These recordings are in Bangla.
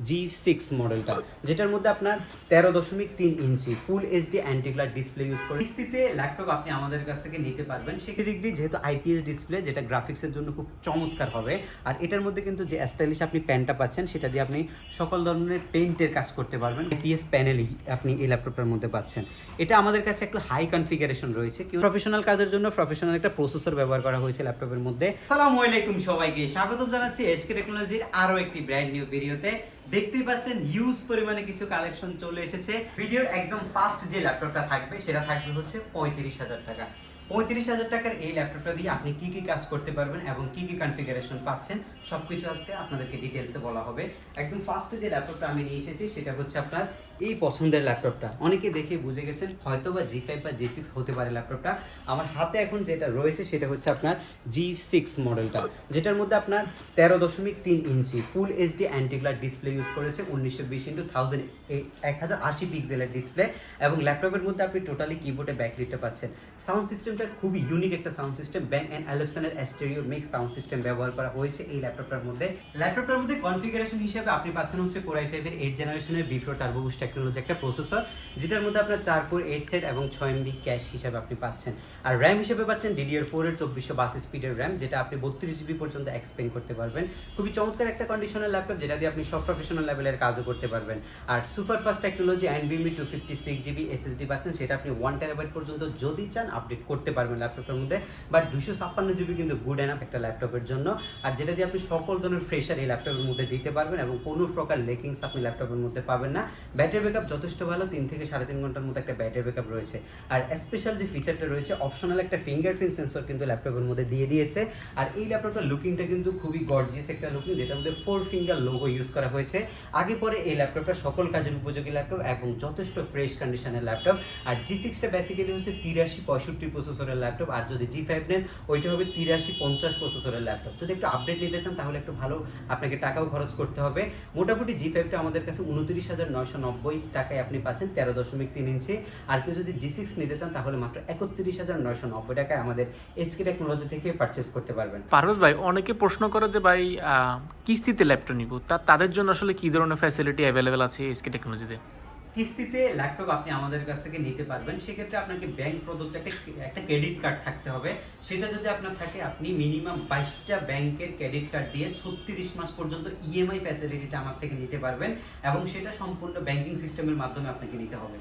G6 মডেলটা, যেটার মধ্যে আপনার 13.3 ইঞ্চি full HD anti-glare display use করে কিস্তিতে ল্যাপটপ আপনি আমাদের কাছ থেকে নিতে পারবেন। 60 ডিগ্রি যেহেতু আইপিএস ডিসপ্লে, যেটা গ্রাফিক্সের জন্য খুব চমৎকার হবে। আর এটার মধ্যে কিন্তু যে স্টাইলিশ আপনি প্যানটা পাচ্ছেন, সেটা দিয়ে আপনি সকল ধরনের পেইন্টের কাজ করতে পারবেন। আইপিএস প্যানেলই আপনি এই ল্যাপটপটার মধ্যে পাচ্ছেন। এটা আমাদের কাছে একটু হাই কনফিগারেশন রয়েছে, প্রফেশনাল কাজের জন্য প্রফেশনাল একটা প্রসেসর ব্যবহার করা হয়েছে ল্যাপটপের মধ্যে। আসসালামু আলাইকুম সবাইকে, স্বাগতম জানাচ্ছি এসকে টেকনোলজির আরো একটি ব্র্যান্ড নিউ ভিডিওতে। দেখতেই পাচ্ছেন হিউজ পরিমাণে কিছু কালেকশন চলে এসেছে। ভিডিওর একদম ফার্স্ট যে ল্যাপটপটা থাকবে সেটা থাকবে হচ্ছে 35,000 টাকা। 35,000 টাকার এই ল্যাপটপটা দিয়ে আপনি কি কি কাজ করতে পারবেন এবং কি কি কনফিগারেশন পাচ্ছেন সবকিছু আজকে আপনাদেরকে ডিটেলসে বলা হবে। একদম ফার্স্টে যে ল্যাপটপটা আমি নিয়ে এসেছি সেটা হচ্ছে আপনার এই পছন্দের ল্যাপটপটা। অনেকে দেখে বুঝে গেছেন হয়তো বা G5 বা G6 হতে পারে ল্যাপটপটা। আমার হাতে এখন যেটা রয়েছে সেটা হচ্ছে আপনার G6 মডেলটা, যেটার মধ্যে আপনার 13.3 ইঞ্চি full HD anti-glare display use করেছে, 1920x1080 পিক্সেলের ডিসপ্লে। এবং ল্যাপটপের মধ্যে আপনি টোটালি কিবোর্ডে ব্যাকলিটটা পাচ্ছেন। সাউন্ড সিস্টেমটা খুবই ইউনিক একটা সাউন্ড সিস্টেম, ব্যাং অ্যান্ড অ্যালপসনের স্টেরিও মিক্স সাউন্ড সিস্টেম ব্যবহার করা হয়েছে এই ল্যাপটপটার মধ্যে। ল্যাপটপটার মধ্যে কনফিগারেশন হিসেবে আপনি পাচ্ছেন হচ্ছে Core i5 এর 8 জেনারেশনের B4 টার্বো বুস্ট টেকনোলজি একটা প্রসেসর, যেটার মধ্যে আপনার 4 কোর 8 থ্রেড এবং 6 MB ক্যাশ হিসেবে আপনি পাচ্ছেন। আর র্যাম হিসেবে পাচ্ছেন DDR4 এর 2422 স্পিডের র্যাম, যেটা আপনি 32 GB পর্যন্ত এক্সপেন্ড করতে পারবেন। খুবই চমৎকার একটা কন্ডিশনের ল্যাপটপ, যেটা দিয়ে আপনি সব প্রফেশনাল লেভেলের কাজও করতে পারবেন। আর super fast technology NVMe 256 GB SSD পাচ্ছেন, সেটা আপনি 1 TB পর্যন্ত যদি চান আপডেট করতে পারবেন ল্যাপটপের মধ্যে। বাট 256 GB কিন্তু গুড এনাফ একটা ল্যাপটপের জন্য। আর যেটা দিয়ে আপনি সকল ধরনের ফ্রেশার এই ল্যাপটপের মধ্যে দিতে পারবেন এবং কোনো প্রকার লেকিংস আপনি ল্যাপটপের মধ্যে পাবেন না। ব্যাটারি ব্যাকআপ যথেষ্ট ভালো, 3 থেকে 3.5 ঘন্টার মধ্যে একটা ব্যাটারি ব্যাকআপ রয়েছে। আর স্পেশাল যে ফিচারটা রয়েছে, অপশনাল একটা ফিঙ্গারপ্রিন্ট সেন্সর কিন্তু ল্যাপটপের মধ্যে দিয়ে দিয়েছে। আর এই ল্যাপটপটার লুকিংটা কিন্তু খুবই গর্জিয়াস একটা লুকিং, যেটার মধ্যে 4 ফিঙ্গার লোগো ইউজ করা হয়েছে। আগে পরে এই ল্যাপটপটা সকল কাজের উপযোগী ল্যাপটপ এবং যথেষ্ট ফ্রেশ কন্ডিশনের ল্যাপটপ। আর G6টা বেসিক্যালি হচ্ছে 8365 প্রসেসরের ল্যাপটপ, আর যদি G5 নেন ওইটা হবে 8350 প্রসেসরের ল্যাপটপ। যদি একটু আপডেট নিতে চান তাহলে একটু ভালো আপনাকে টাকাও খরচ করতে হবে। মোটামুটি G5টা আমাদের কাছে 29,990 টাকায় আপনি পাচ্ছেন 13.3 ইঞ্চি। আর কেউ যদি G6 নিতে চান তাহলে মাত্র 31,990 টাকায় আমাদের এসকে টেকনোলজি থেকে পারচেস করতে পারবেন। পারভেজ ভাই, অনেকে প্রশ্ন করে যে ভাই কিস্তিতে ল্যাপটপ নিব, তাদের জন্য আসলে কি ধরনের ফ্যাসিলিটি অ্যাভেলেবেল আছে এসকে টেকনোলজিতে? কিস্তিতে ল্যাপটপ আপনি আমাদের কাছ থেকে নিতে পারবেন। সেক্ষেত্রে আপনাকে ব্যাংক প্রদত্ত একটা ক্রেডিট কার্ড থাকতে হবে। সেটা যদি আপনার থাকে, আপনি মিনিমাম 22টা ব্যাংকের ক্রেডিট কার্ড দিয়ে 36 মাস পর্যন্ত ইএমআই ফ্যাসিলিটিটা আমার থেকে নিতে পারবেন এবং সেটা সম্পূর্ণ ব্যাংকিং সিস্টেমের মাধ্যমে আপনাকে নিতে হবে।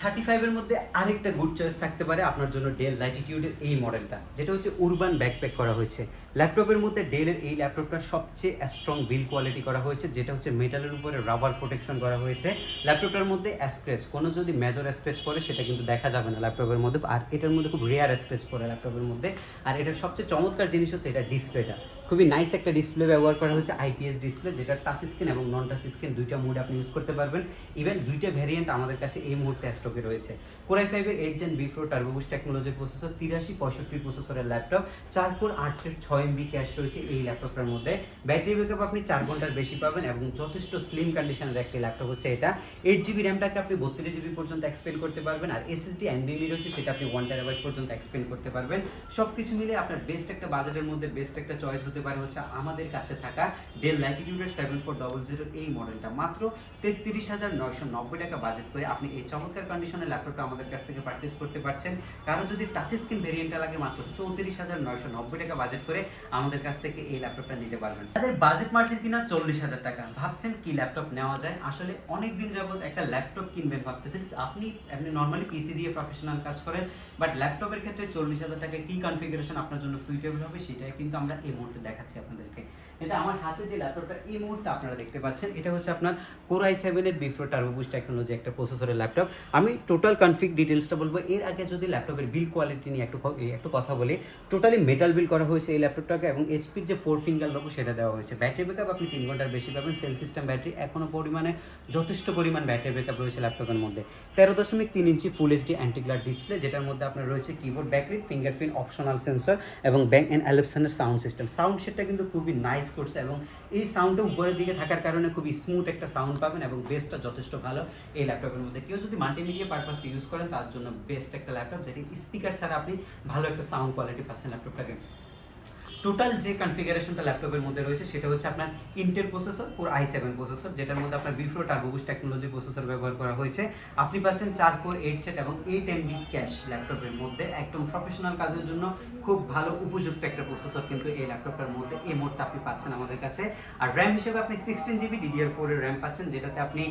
35 এর মধ্যে আরেকটা গুড চয়েস থাকতে পারে আপনার জন্য ডেল ল্যাটিটিউডের এই মডেলটা, যেটা হচ্ছে উরবান ব্যাকপ্যাক করা হয়েছে। ল্যাপটপের মধ্যে ডেলের এই ল্যাপটপটা সবচেয়ে স্ট্রং বিল্ড কোয়ালিটি করা হয়েছে, যেটা হচ্ছে মেটালের উপরে রাবার প্রোটেকশন করা হয়েছে। ল্যাপটপটার মধ্যে স্ক্র্যাচ, কোনো যদি মেজর স্ক্র্যাচ পড়ে সেটা কিন্তু দেখা যাবে না ল্যাপটপের মধ্যে। আর এটার মধ্যে খুব রেয়ার স্ক্র্যাচ পড়ে ল্যাপটপের মধ্যে। আর এটার সবচেয়ে চমৎকার জিনিস হচ্ছে এটা ডিসপ্লেটা খুবই নাইস একটা ডিসপ্লে ব্যবহার করা হয়েছে, আইপিএস ডিসপ্লে, যেটা টাচ স্ক্রিন এবং নন টাচ স্ক্রিন দুইটা মোডে আপনি ইউজ করতে পারবেন। ইভেন দুইটা ভ্যারিয়েন্ট আমাদের কাছে এই মুহূর্তে স্টকে রয়েছে। Core i5 এর 8 Gen B4 turbo boost technology processor, 8365 প্রসেসরের laptop, 4 core 8 thread 6 MB cache রয়েছে এই ল্যাপটপটার মধ্যে। ব্যাটারি ব্যাকআপ আপনি 4 ঘন্টার বেশি পাবেন এবং যথেষ্ট স্লিম কন্ডিশনের একটা ল্যাপটপ হচ্ছে এটা। 8 GB র্যামটাকে আপনি 32 GB পর্যন্ত এক্সপেন্ড করতে পারবেন। আর এসএসডি NVMe রয়েছে, সেটা আপনি 1 TB পর্যন্ত এক্সপেন্ড করতে পারবেন। সবকিছু মিলে আপনার বেস্ট একটা বাজেটের মধ্যে বেস্ট একটা চয়েস হতে পারে হচ্ছে আমাদের কাছে থাকা ডেল ল্যাটিটিউডের 7400 এই মডেলটা। মাত্র 33,990 টাকা বাজেট করে আপনি এই চমৎকার কন্ডিশনের ল্যাপটপটা আমাদের কাছ থেকে পারচেস করতে পারছেন। কারো যদি টাচ স্ক্রিন ভেরিয়েন্টটা লাগে মাত্র 34,990 টাকা বাজেট করে আমাদের কাছ থেকে এই ল্যাপটপটা নিতে পারবেন। তাদের বাজেট মার্জিন কিনা 40,000 টাকা। ভাবছেন কি ল্যাপটপ নেওয়া যায়? আসলে অনেক দিন যাবত একটা ল্যাপটপ কিনবেন ভাবতেছেন। আপনি নর্মালি পিসি দিয়ে প্রফেশনাল কাজ করেন, বাট ল্যাপটপের ক্ষেত্রে 40,000 টাকায় কি কনফিগারেশন আপনার জন্য সুইটেবল হবে সেটাই কিন্তু আমরা এই মুহূর্তে দেখাচ্ছি আপনাদেরকে। এটা আমার হাতে যে ল্যাপটপটা এই মুহূর্তে আপনারা দেখতে পাচ্ছেন, এটা হচ্ছে আপনার Core i7 এর B4 টার্বো বুস্ট টেকনোলজি একটা প্রসেসরের ল্যাপটপ। আমি টোটাল কনফিগ ডিটেলসটা বলবো। এর আগে যদি ল্যাপটপের বিল কোয়ালিটি নিয়ে একটু কথা বলি, টোটালি মেটাল বিল করা হয়েছে এই ল্যাপটপটাকে এবং এইচপির যে 4 ফিঙ্গার লোগো সেটা দেওয়া হয়েছে। ব্যাটারি ব্যাকআপ আপনি 3 ঘন্টার বেশি পাবেন। সেল সিস্টেম ব্যাটারি এখনো যথেষ্ট পরিমাণ ব্যাটারি ব্যাকআপ রয়েছে ল্যাপটপের মধ্যে। 13.3 ইঞ্চি ফুল এইচডি অ্যান্টি-গ্লার ডিসপ্লে, যেটার মধ্যে আপনার রয়েছে keyboard backlit, fingerprint optional sensor এবং ব্যাং অ্যান্ড অ্যালপসনের সাউন্ড সিস্টেম। সাউন্ড সেটটা কিন্তু খুবই নাইস করছে এবং এই সাউন্ডটা উপরের দিকে থাকার কারণে খুবই স্মুথ একটা সাউন্ড পাবেন এবং বেসটা যথেষ্ট ভালো এই ল্যাপটপের মধ্যে। কেউ যদি মাল্টিমিডিয়া পারপাস ইউজ করেন তার জন্য বেস্ট একটা ল্যাপটপ, যেটি স্পিকার ছাড়া আপনি ভালো একটা সাউন্ড কোয়ালিটি পাচ্ছেন ল্যাপটপটাকে। টোটাল যে কনফিগারেশনটা ল্যাপটপের মধ্যে রয়েছে সেটা হচ্ছে আপনার Intel processor core i7 processor, যেটার মধ্যে আপনার বিফ্রো টার্বো বুস্ট টেকনোলজি প্রসেসর ব্যবহার করা হয়েছে। আপনি পাচ্ছেন 4 কোর 8 থ্রেড এবং 8 MB ক্যাশ ল্যাপটপের মধ্যে। একদম প্রফেশনাল কাজের জন্য খুব ভালো উপযুক্ত একটা প্রসেসর কিন্তু এই ল্যাপটপটার মধ্যে এই মুহূর্তে আপনি পাচ্ছেন আমাদের কাছে। আর র্যাম হিসেবে আপনি 16GB DDR4 এর র্যাম পাচ্ছেন, যেটাতে আপনি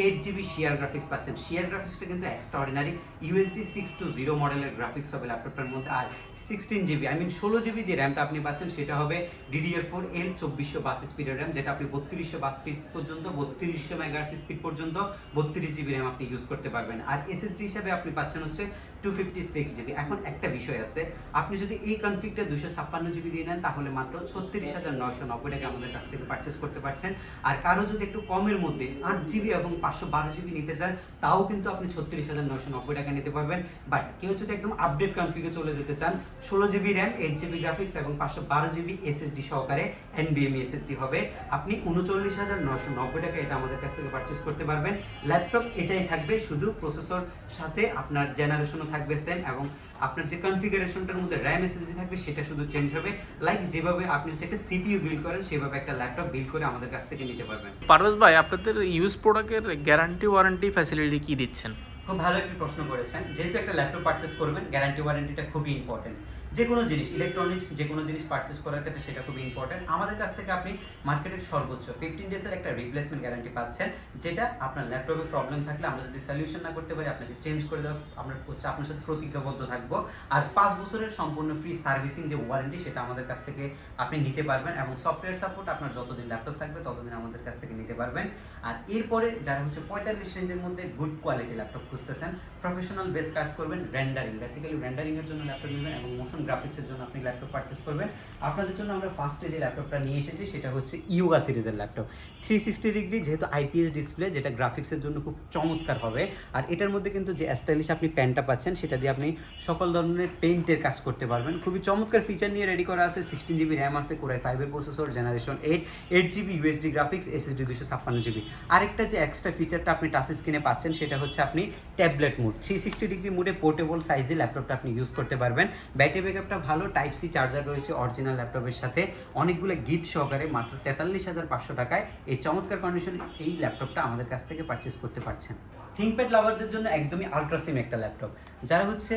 8GB শেয়ার গ্রাফিক্স পাচ্ছেন। শেয়ার গ্রাফিক্সটা কিন্তু এক্সট্রাঅর্ডিনারি Uesd 620 মডেলের গ্রাফিক্স হবে ল্যাপটপটার মধ্যে। আর 16GB 16GB যে র্যামটা আপনি পাচ্ছেন সেটা হবে DDR4 L 2400 স্পিডের র্যাম, যেটা আপনি 3200 স্পিড পর্যন্ত 3200 মেগাহার্টজ স্পিড পর্যন্ত 32GB র্যাম আপনি ইউজ করতে পারবেন। আর SSD হিসেবে আপনি পাচ্ছেন হচ্ছে 256GB। এখন একটা বিষয় আছে, আপনি যদি এই কনফিগটা 256GB দিয়ে নেন তাহলে মাত্র 36,990 টাকা আমাদের কাছ থেকে পারচেস করতে পারছেন। আর কারো যদি একটু কমের মধ্যে 8GB এবং 512GB নিতে চান তাও কিন্তু আপনি 36,990 টাকা নিতে পারবেন। বাট কেউ যদি একদম আপডেট কনফিগে চলে যেতে চান, 16GB র্যাম 8GB গ্রাফিক্স এবং 512GB SSD সহকারে NVMe SSD হবে, আপনি 39,990 টাকা এটা আমাদের কাছ থেকে পারচেস করতে পারবেন। ল্যাপটপ এটাই থাকবে, শুধু প্রসেসর সাথে আপনার জেনারেশনও থাকবে সেম, এবং আপনার যে কনফিগারেশনটার মধ্যে র্যাম SSD থাকবে সেটা শুধু চেঞ্জ হবে। লাইক যেভাবে আপনি হচ্ছে একটা CPU বিল্ড করেন সেভাবে একটা ল্যাপটপ বিল্ড করে আমাদের কাছ থেকে নিতে পারবেন। পারভেজ ভাই, আপনাদের ইউজ প্রোডাক্টের গ্যারান্টি ওয়ারেন্টি ফ্যাসিলিটি কি দিচ্ছেন? খুব ভালো একটি প্রশ্ন করেছেন। যেহেতু একটা ল্যাপটপ পারচেস করবেন, গ্যারান্টি ওয়ারেন্টিটা খুবই ইম্পর্টেন্ট। যে কোনো জিনিস ইলেকট্রনিক্স যে কোনো জিনিস পারচেস করার ক্ষেত্রে সেটা খুবই ইম্পর্টেন্ট। আমাদের কাছ থেকে আপনি মার্কেটের সর্বোচ্চ 15 ডেজের একটা রিপ্লেসমেন্ট গ্যারান্টি পাচ্ছেন, যেটা আপনার ল্যাপটপে প্রবলেম থাকলে আমরা যদি সলিউশন না করতে পারি আপনাকে চেঞ্জ করে দেওয়া আমরা হচ্ছে আপনার সাথে প্রতিজ্ঞাবদ্ধ থাকবো। আর 5 বছরের সম্পূর্ণ ফ্রি সার্ভিসিং যে ওয়ারেন্টি সেটা আমাদের কাছ থেকে আপনি নিতে পারবেন, এবং সফটওয়্যার সাপোর্ট আপনার যতদিন ল্যাপটপ থাকবে ততদিন আমাদের কাছ থেকে নিতে পারবেন। আর এরপরে যারা হচ্ছে 45 রেঞ্জের মধ্যে গুড কোয়ালিটি ল্যাপটপ খুঁজতেছেন, প্রফেশনাল বেস কাজ করবেন, রেন্ডারিং বেসিক্যালি রেন্ডারিংয়ের জন্য ল্যাপটপ নেবেন এবং মোশন গ্রাফিক্সের জন্য আপনি ল্যাপটপ পারচেস করবেন, আপনাদের জন্য আমরা ফার্স্টে যে ল্যাপটপটা নিয়ে এসেছি সেটা হচ্ছে ইয়োগা সিরিজের ল্যাপটপ। 360 ডিগ্রি যেহেতু IPS ডিসপ্লে, যেটা গ্রাফিক্সের জন্য খুব চমৎকার হবে। আর এটার মধ্যে কিন্তু যে স্টাইলিশ আপনি প্যানটা পাচ্ছেন সেটা দিয়ে আপনি সকল ধরনের পেইন্টের কাজ করতে পারবেন। খুবই চমৎকার ফিচার নিয়ে রেডি করা আছে। 16GB র্যাম আছে, কোর i5 এর processor, generation 8, 8GB USD graphics, SSD 256GB। আরেকটা যে এক্সট্রা ফিচারটা আপনি টাচ স্ক্রিনে পাচ্ছেন সেটা হচ্ছে আপনি ট্যাবলেট মোড 360 ডিগ্রি মোডে পোর্টেবল সাইজে ল্যাপটপটা আপনি ইউজ করতে পারবেন। ব্যাটারি ব্যাকআপটা ভালো, টাইপ সি চার্জার রয়েছে অরিজিনাল ল্যাপটপের সাথে, অনেকগুলো গিফট সহকারে মাত্র 43,500 টাকায় এই চমৎকার কন্ডিশনে এই ল্যাপটপটা আমাদের কাছ থেকে পারচেস করতে পারছেন। থিংকপ্যাড লাভারদের জন্য একদমই আলট্রা সিম একটা ল্যাপটপ। যারা হচ্ছে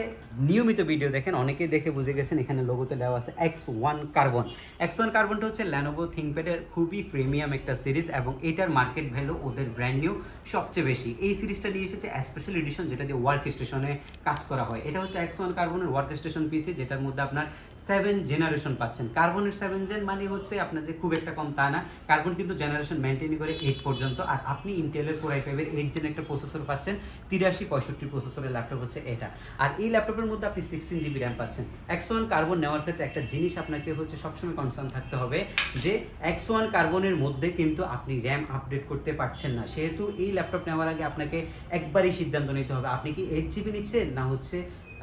নিয়মিত ভিডিও দেখেন অনেকেই দেখে বুঝে গেছেন এখানে লোগোতে দেওয়া আছে X1 কার্বন। X1 কার্বনটা হচ্ছে ল্যানোভো থিংকপ্যাডের খুবই প্রিমিয়াম একটা সিরিজ, এবং এটার মার্কেট ভ্যালু ওদের ব্র্যান্ড নিউ সবচেয়ে বেশি। এই সিরিজটা নিয়ে এসেছে স্পেশাল এডিশন, যেটা দিয়ে ওয়ার্ক স্টেশনে কাজ করা হয়। এটা হচ্ছে X1 কার্বনের ওয়ার্ক স্টেশন পিসি, যেটার মধ্যে আপনার 7 জেনারেশন পাচ্ছেন। কার্বনের 7 জেন মানে হচ্ছে আপনার যে খুব একটা কম তা না, কার্বন কিন্তু জেনারেশন মেনটেন করে 8 পর্যন্ত। আর আপনি ইন্টেলের কোর i5 এর 8 জেন একটা প্রসেসর পাচ্ছেন, 8365 প্রসেসরের ল্যাপটপ হচ্ছে এটা। আর এই ল্যাপটপের মধ্যে আপনি 16GB র্যাম পাচ্ছেন। X1 কার্বন নেওয়ার ক্ষেত্রে একটা জিনিস আপনাকে হচ্ছে সবসময় কনসার্ন থাকতে হবে যে X1 কার্বনের মধ্যে কিন্তু আপনি র্যাম আপডেট করতে পারছেন না। সেহেতু এই ল্যাপটপ নেওয়ার আগে আপনাকে একবারই সিদ্ধান্ত নিতে হবে আপনি কি 8GB নিচ্ছেন না হচ্ছে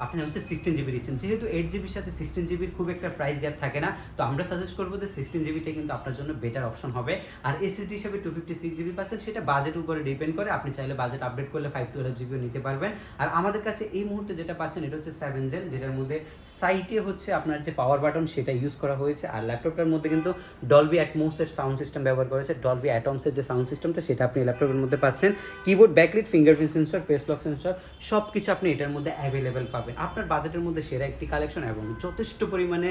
আপনি হচ্ছে 16GB দিচ্ছেন। যেহেতু 8GBর সাথে 16GBর খুব একটা প্রাইস গ্যাপ থাকে না, তো আমরা সাজেস্ট করবো যে 16GBটা কিন্তু আপনার জন্য বেটার অপশন হবে। আর SSD হিসেবে 256GB পাচ্ছেন, সেটা বাজেটের উপরে ডিপেন্ড করে। আপনি চাইলে বাজেট আপডেট করলে 512GBও নিতে পারবেন। আর আমাদের কাছে এই মুহূর্তে যেটা পাচ্ছেন এটা হচ্ছে 7 জেন, যেটার মধ্যে সাইটে হচ্ছে আপনার যে পাওয়ার বাটন সেটা ইউজ করা হয়েছে। আর ল্যাপটপটার মধ্যে কিন্তু ডলবি অ্যাটমসের সাউন্ড সিস্টেম ব্যবহার করেছে। ডলবি অ্যাটমসের যে সাউন্ড সিস্টেমটা সেটা আপনি ল্যাপটপের মধ্যে পাচ্ছেন। Keyboard, backlit, fingerprint sensor, face lock sensor সব কিছু আপনি এটার মধ্যে অ্যাভেলেবেল পাবেন। আপনার বাজেটের মধ্যে সেরা একটি কালেকশন এবং যথেষ্ট পরিমাণে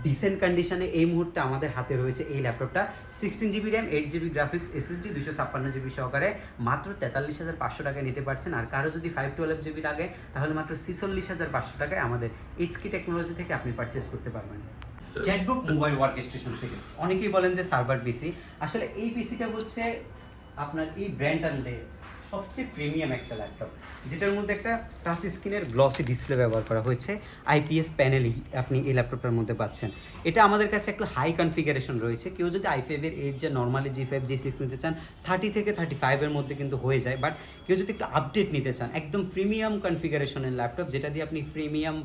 ডিসেন্ট কন্ডিশনে এই মুহূর্তে আমাদের হাতে রয়েছে এই ল্যাপটপটা। 16GB RAM, 8GB graphics, SSD 256GB সহকারে মাত্র 43,500 টাকায় নিতে পারছেন। আর কারো যদি 512GB লাগে তাহলে মাত্র 46,500 টাকায় আমাদের এইচকি টেকনোলজি থেকে আপনি পারচেস করতে পারবেন। জ্যাটবুক মোবাইল ওয়ার্ক স্টেশন সিরিজ, অনেকেই বলেন যে সার্ভার পিসি, আসলে এই পিসিটা হচ্ছে আপনার এই ব্র্যান্ডটাতে সবচেয়ে প্রিমিয়াম একটা ল্যাপটপ, যেটার মধ্যে একটা টাচ স্ক্রিনের গ্লসি ডিসপ্লে ব্যবহার করা হয়েছে। IPS প্যানেলই আপনি এই ল্যাপটপটার মধ্যে পাচ্ছেন। এটা আমাদের কাছে একটু হাই কনফিগারেশন রয়েছে। কেউ যদি i5 এর 8 যে নর্মালি G5 G6 নিতে চান 30 থেকে 35 এর মধ্যে কিন্তু হয়ে যায়। বাট কেউ যদি একটু আপডেট নিতে চান একদম প্রিমিয়াম কনফিগারেশনের ল্যাপটপ, যেটা দিয়ে আপনি প্রিমিয়াম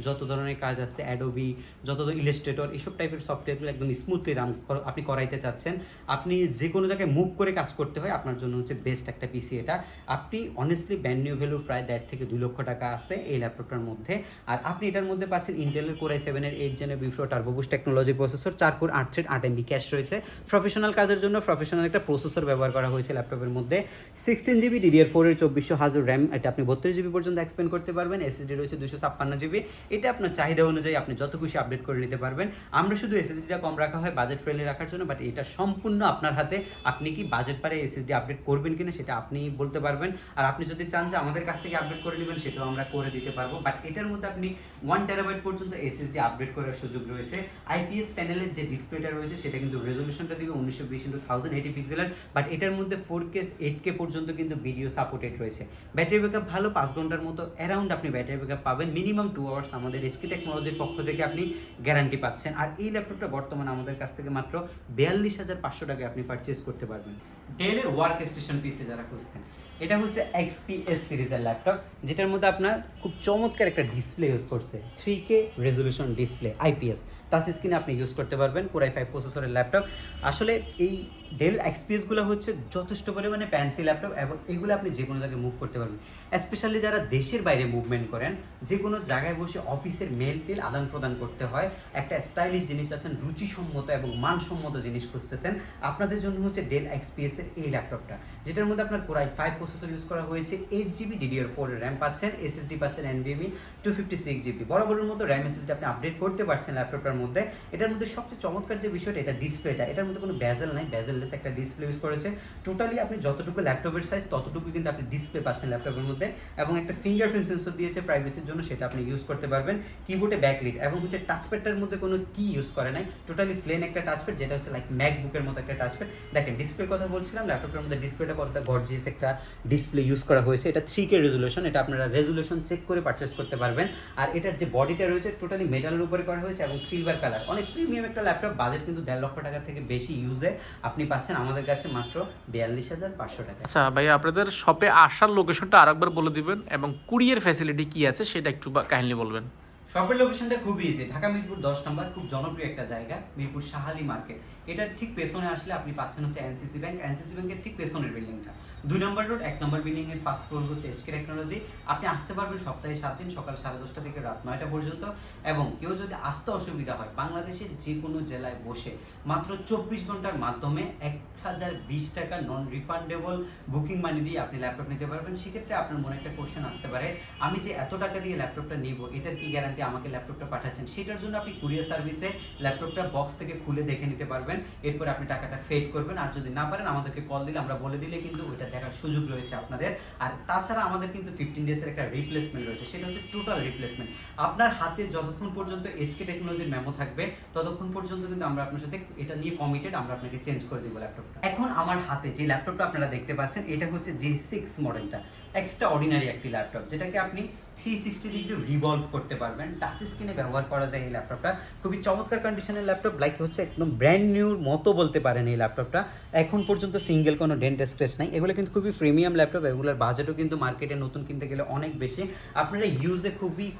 যত ধরনের কাজ আছে অ্যাডোবি, যত ইলাস্ট্রেটর, এসব টাইপের সফটওয়্যারগুলো একদম স্মুথলি রান আপনি করাইতে চাচ্ছেন, আপনি যে কোনো জায়গায় মুভ করে কাজ করতে হয়, আপনার জন্য হচ্ছে বেস্ট একটা পিসি এটা। আপনি অনেস্টলি ব্র্যান্ড নিউ ভ্যালু প্রায় 1.5 থেকে 2 লক্ষ টাকা আছে এই ল্যাপটপটার মধ্যে। আর আপনি এটার মধ্যে পাচ্ছেন ইন্টেলের কোর i7-এর 8 জেনের বিফ্রো turbo boost technology processor, 4 core 8 thread 8 MB cache রয়েছে। প্রফেশনাল কাজের জন্য প্রফেশনাল একটা প্রসেসর ব্যবহার করা হয়েছে ল্যাপটপের মধ্যে। 16 GB DDR4-এর 2400 RAM, এটা আপনি 32 GB পর্যন্ত এক্সপেন্ড করতে পারবেন। SSD রয়েছে 256 GB, এটা আপনার চাহিদা অনুযায়ী আপনি যত খুশি আপডেট করে নিতে পারবেন। আমরা শুধু SSD-টা কম রাখা হয় বাজেট ফ্রেন্ডলি রাখার জন্য, বাট এটা সম্পূর্ণ আপনার হাতে, আপনি কি বাজেট পারে SSD আপডেট করবেন কিনা সেটা আপনি বলতে পারবেন। আর আপনি যদি চান যে আমাদের কাছ থেকে আপডেট করে নেবেন, সেটাও আমরা করে দিতে পারবো। বাট এটার মধ্যে আপনি 1 TB পর্যন্ত SSD আপডেট করার সুযোগ রয়েছে। IPS প্যানেলের যে ডিসপ্লেটা রয়েছে সেটা কিন্তু রেজলিউশনটা দিবে 1920x1080 পিক্সেলের, বাট এটার মধ্যে 4K 8K পর্যন্ত কিন্তু ভিডিও সাপোর্টেড রয়েছে। ব্যাটারি ব্যাকআপ ভালো, 5 ঘন্টার মতো অ্যারাউন্ড আপনি ব্যাটারি ব্যাকআপ পাবেন। মিনিমাম 2 আওয়ার্স আমাদের এসকে টেকনোলজির পক্ষ থেকে আপনি গ্যারান্টি পাচ্ছেন। আর এই ল্যাপটপটা বর্তমানে আমাদের কাছ থেকে মাত্র 42,500 টাকায় আপনি পারচেজ করতে পারবেন। ডেলের ওয়ার্ক স্টেশন পিসি যারা খুঁজছেন, এটা হচ্ছে XPS সিরিজের ল্যাপটপ, যেটার মধ্যে আপনার খুব চমৎকার একটা ডিসপ্লে ইউজ করছে, 3K resolution display, IPS touch স্ক্রিনে আপনি ইউজ করতে পারবেন। কোর i5 প্রসেসরের ল্যাপটপ। আসলে এই ডেল XPS-গুলো হচ্ছে যথেষ্ট পরিমাণে ফ্যান্সি ল্যাপটপ, এবং এগুলো আপনি যে কোনো জায়গায় মুভ করতে পারবেন। স্পেশালি যারা দেশের বাইরে মুভমেন্ট করেন, যে কোনো জায়গায় বসে অফিসের মেল টেল আদান প্রদান করতে হয়, একটা স্টাইলিশ জিনিস আছেন, রুচিসম্মত এবং মানসম্মত জিনিস খুঁজতেছেন, আপনাদের জন্য হচ্ছে ডেল XPS-এর এই ল্যাপটপটা, যেটার মধ্যে আপনার কোর i5 প্রসেসর ইউজ করা হয়েছে, 8 GB DDR4 RAM পাচ্ছেন, SSD পাচ্ছেন NVMe 256 GB, বরাবরের মতো RAM SSD আপনি আপডেট করতে পারছেন ল্যাপটপটার মধ্যে। এটার মধ্যে সবচেয়ে চমৎকার যে বিষয়টা, এটা ডিসপ্লেটা, এটার মধ্যে কোনো বেজেল নাই, বেজেললেস একটা ডিসপ্লে ইউজ করেছে। টোটালি আপনি যতটুকু ল্যাপটপের সাইজ ততটুকু কিন্তু আপনি ডিসপ্লে পাচ্ছেন ল্যাপটপের মধ্যে, এবং একটা ফিঙ্গারপ্রিন্ট সেন্সর দিয়েছে প্রাইভেসির জন্য, সেটা আপনি ইউজ করতে পারবেন। কিবোর্ডে ব্যাকলিট এবং হচ্ছে টাচপ্যাডটার মধ্যে কোনো কি ইউজ করে নাই, টোটালি প্লেন একটা টাচপ্যাড, যেটা হচ্ছে লাইক ম্যাকবুকের মতো একটা টাচপ্যাড। দেখেন ডিসপ্লের কথা বলছিলাম, ল্যাপটপের মধ্যে ডিসপ্লেটা কতটা গর্জিয়াস একটা ডিসপ্লে ইউজ করা হয়েছে। এটা 3K রেজলিউশন, এটা আপনারা রেজলিউশন চেক করে পারচেজ করতে পারবেন। আর এটার যে বডিটা রয়েছে টোটালি মেটালের উপরে করা হয়েছে এবং সিলভার কালার, অনেক প্রিমিয়াম একটা ল্যাপটপ। বাজেট কিন্তু 1.5 লক্ষ টাকা থেকে বেশি ইউজে আপনি পাচ্ছেন আমাদের কাছে মাত্র 42,500 টাকা। আচ্ছা ভাই, আপনাদের শপে আসার লোকেশনটা আরেকবার বলে দিবেন, এবং কুরিয়ার ফ্যাসিলিটি কি আছে সেটা একটু কাইন্ডলি বলবেন। শপের লোকেশনটা খুবই ইজি, ঢাকা মিরপুর 10 নম্বর, খুব জনপ্রিয় একটা জায়গা, মিরপুর শাহালি মার্কেট। এটার ঠিক পেছনে আসলে আপনি পাচ্ছেন হচ্ছে এনসিসি ব্যাংক, এনসিসি ব্যাংকের ঠিক পেছনের বিল্ডিংটা। 2 নম্বর রোড, 1 নম্বর বিল্ডিং এর ফার্স্ট ফ্লোর হচ্ছে এসকে টেকনোলজি। আপনি আসতে পারবেন সপ্তাহে 7 দিন, সকাল 10:30 থেকে রাত 9টা পর্যন্ত। এবং কেউ যদি আসতে অসুবিধা হয়, বাংলাদেশের যে কোনো জেলায় বসে মাত্র 24 ঘন্টার মাধ্যমে 1020 টাকা নন রিফান্ডেবল বুকিং মানি দিয়ে আপনি ল্যাপটপ নিতে পারবেন। সেক্ষেত্রে আপনার মনে একটা কোশ্চেন আসতে পারে, আমি যে এত টাকা দিয়ে ল্যাপটপটা নিব, এটার কি গ্যারান্টি আমাকে ল্যাপটপটা পাঠাচ্ছেন? সেটার জন্য আপনি কুরিয়ার সার্ভিসে ল্যাপটপটা বক্স থেকে খুলে দেখে নিতে পারবেন, এরপর আপনি টাকাটা ফেড করবেন। আর যদি না পারেন আমাদেরকে কল দিলে, আমরা বলে দিলে কিন্তু ওইটা দেখার সুযোগ রয়েছে আপনাদের। আর তাছাড়া আমাদের কিন্তু 15 ডেজের একটা রিপ্লেসমেন্ট রয়েছে, সেটা হচ্ছে টোটাল রিপ্লেসমেন্ট। আপনার হাতে যতক্ষণ পর্যন্ত এসকে টেকনোলজির মেমো থাকবে ততক্ষণ পর্যন্ত কিন্তু আমরা আপনার সাথে এটা নিয়ে কমিটেড, আমরা আপনাকে চেঞ্জ করে দিব ল্যাপটপটা। এখন আমার হাতে যে ল্যাপটপটা আপনারা দেখতে পাচ্ছেন, এটা হচ্ছে G6 মডেলটা, এক্সট্রা অর্ডিনারি একটি ল্যাপটপ, যেটাকে আপনি 360 ডিগ্রি রিভলভ করতে পারবেন। টাচ স্ক্রিনে ব্যবহার করা যায় এই ল্যাপটপটা, খুবই চমৎকার কন্ডিশনের ল্যাপটপ, লাইক হচ্ছে একদম ব্র্যান্ড নিউর মতো বলতে পারেন এই ল্যাপটপটা। এখন পর্যন্ত সিঙ্গেল কোনো ডেন্ট স্ক্র্যাচ নাই। এগুলো কিন্তু খুবই প্রিমিয়াম ল্যাপটপ, এগুলোর বাজেটও কিন্তু মার্কেটে নতুন কিনতে গেলে অনেক বেশি। আপনারা ইউজে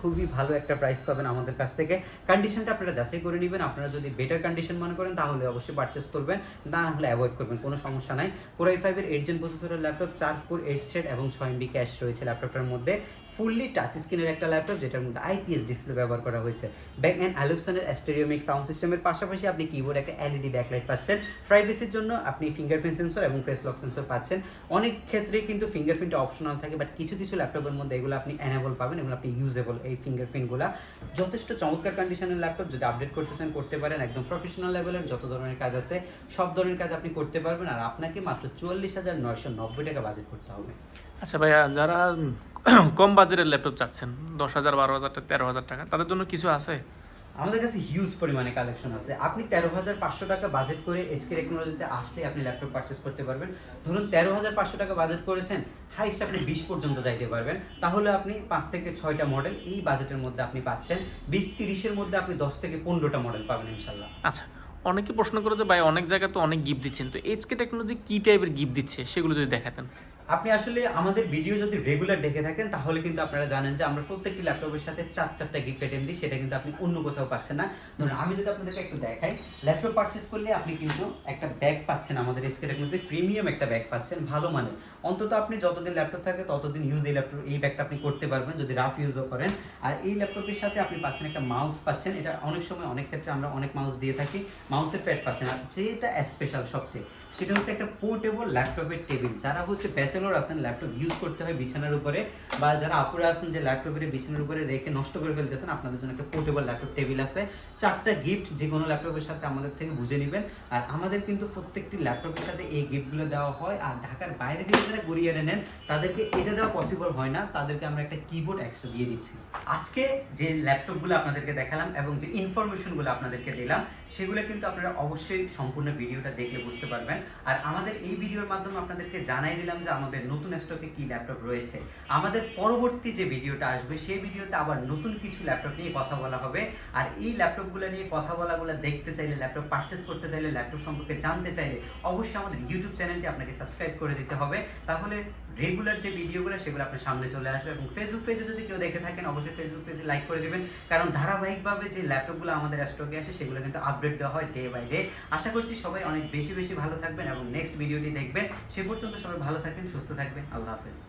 খুবই ভালো একটা প্রাইস পাবেন আমাদের কাছ থেকে। কন্ডিশনটা আপনারা যাচাই করে নেবেন, আপনারা যদি বেটার কন্ডিশন মনে করেন তাহলে অবশ্যই পারচেস করবেন, না হলে অ্যাভয়েড করবেন, কোনো সমস্যা নাই। কোর i5-এর 8 জেন প্রসেসরের ল্যাপটপ, 4 কোর 8 থ্রেড এবং 6 MB ক্যাশ রয়েছে ল্যাপটপটার মধ্যে। ফুললি টাচ স্ক্রিনের একটা ল্যাপটপ, যেটার মধ্যে IPS ডিসপ্লে ব্যবহার করা হয়েছে। ব্যাক অ্যান্ড অ্যালুপসনের স্টেরিওমিক সাউন্ড সিস্টেমের পাশাপাশি আপনি কিবোর্ড একটা LED ব্যাকলাইট পাচ্ছেন। প্রাইভেসির জন্য আপনি ফিঙ্গারপ্রিন্ট সেন্সর এবং ফেস লক সেন্সর পাচ্ছেন। অনেক ক্ষেত্রে কিন্তু ফিঙ্গারপ্রিন্ট অপশনাল থাকে, বাট কিছু ল্যাপটপের মধ্যে এগুলো আপনি এনেবল পাবেন, এগুলো আপনি ইউজেবল। এই ফিঙ্গারপ্রিন্টগুলো যথেষ্ট চমৎকার কন্ডিশনের ল্যাপটপ, যদি আপডেট করতেছেন করতে পারেন। একদম প্রফেশনাল লেভেলের যত ধরনের কাজ আছে সব ধরনের কাজ আপনি করতে পারবেন। আর আপনাকে মাত্র 44,990 টাকা বাজেট করতে হবে। আচ্ছা ভাইয়া, যারা কম বাজেটের ল্যাপটপ চাচ্ছেন, 10,000, 12,000, 13,000 টাকা, তাদের জন্য কিছু আছে? আমাদের কাছে হিউজ পরিমাণে কালেকশন আছে। আপনি 13,500 টাকা বাজেট করে এসকে টেকনোলজিতে আসলে আপনি ল্যাপটপ পারচেস করতে পারবেন। ধরুন 13,500 টাকা বাজেট করেছেন, হাইস্ট আপনি 20 পর্যন্ত যাইতে পারবেন, তাহলে আপনি 5 থেকে 6টা মডেল এই বাজেটের মধ্যে আপনি পাচ্ছেন। 20-30-এর মধ্যে আপনি 10 থেকে 15টা মডেল পাবেন ইনশাল্লাহ। আচ্ছা, অনেকে প্রশ্ন করে যে ভাই অনেক জায়গায় তো অনেক গিফট দিচ্ছেন, তো এইচকে টেকনোলজি কি টাইপের গিফট দিচ্ছে সেগুলো যদি দেখাতেন। আপনি আসলে আমাদের ভিডিও যদি রেগুলার দেখে থাকেন তাহলে কিন্তু আপনারা জানেন যে আমরা প্রত্যেকটি ল্যাপটপের সাথে 4টা গিফট আইটেম দিই, সেটা কিন্তু আপনি অন্য কোথাও পাচ্ছেন না। ধরুন আমি যদি আপনাদেরকে একটু দেখাই, ল্যাপটপ পারচেজ করলে আপনি কিন্তু একটা ব্যাগ পাচ্ছেন, আমাদের স্কেলের মধ্যে প্রিমিয়াম একটা ব্যাগ পাচ্ছেন ভালো মানের। অন্তত আপনি যতদিন ল্যাপটপ থাকে ততদিন ইউজ এই ব্যাগটা আপনি করতে পারবেন যদি রাফ ইউজও করেন। আর এই ল্যাপটপের সাথে আপনি পাচ্ছেন একটা মাউস পাচ্ছেন, এটা অনেক সময় অনেক ক্ষেত্রে আমরা অনেক মাউস দিয়ে থাকি, মাউসের প্যাড পাচ্ছেন। আর যেটা স্পেশাল সবচেয়ে সেটা হচ্ছে একটা পোর্টেবল ল্যাপটপের টেবিল। যারা হচ্ছে ব্যাচেলর আছেন, ল্যাপটপ ইউজ করতে হয় বিছানার উপরে, বা যারা আপুরা আছেন যে ল্যাপটপের বিছানার উপরে রেখে নষ্ট করে ফেলতেছেন, আপনাদের জন্য একটা পোর্টেবল ল্যাপটপ টেবিল আছে। 4টা গিফট যে কোনো ল্যাপটপের সাথে আমাদের থেকে বুঝে নেবেন। আর আমাদের কিন্তু প্রত্যেকটি ল্যাপটপের সাথে এই গিফটগুলো দেওয়া হয়। আর ঢাকার বাইরে থেকে যারা গড়িয়ে নেন তাদেরকে এটা দেওয়া পসিবল হয় না, তাদেরকে আমরা একটা কিবোর্ড এক্সট্রা দিয়ে দিচ্ছি। আজকে যে ল্যাপটপগুলো আপনাদেরকে দেখালাম এবং যে ইনফরমেশনগুলো আপনাদেরকে দিলাম, সেগুলো কিন্তু আপনারা অবশ্যই সম্পূর্ণ ভিডিওটা দেখলে বুঝতে পারবেন। আর আমাদের এই ভিডিওর মাধ্যমে আপনাদেরকে জানাই দিলাম যে আমাদের নতুন স্টকে কি ল্যাপটপ রয়েছে। আমাদের পরবর্তী যে ভিডিওটা আসবে সেই ভিডিওতে আবার নতুন কিছু ল্যাপটপ নিয়ে কথা বলা হবে। আর এই ল্যাপটপগুলো নিয়ে কথা বলাগুলো দেখতে চাইলে, ল্যাপটপ পারচেস করতে চাইলে, ল্যাপটপ সম্পর্কে জানতে চাইলে অবশ্যই আমাদের ইউটিউব চ্যানেলটি আপনাকে সাবস্ক্রাইব করে দিতে হবে। তাহলে রেগুলার যে ভিডিওগুলো সেগুলো আপনার সামনে চলে আসবে। এবং ফেসবুক পেজে যদি কেউ দেখে থাকেন অবশ্যই ফেসবুক পেজে লাইক করে দেবেন, কারণ ধারাবাহিকভাবে যে ল্যাপটপগুলো আমাদের স্টকে আসে সেগুলো কিন্তু আপডেট দেওয়া হয় ডে বাই ডে। আশা করছি সবাই অনেক বেশি বেশি ভালো থাকবেন এবং নেক্সট ভিডিওটি দেখবেন। সে পর্যন্ত সবাই ভালো থাকবেন, সুস্থ থাকবেন। আল্লাহ হাফেজ।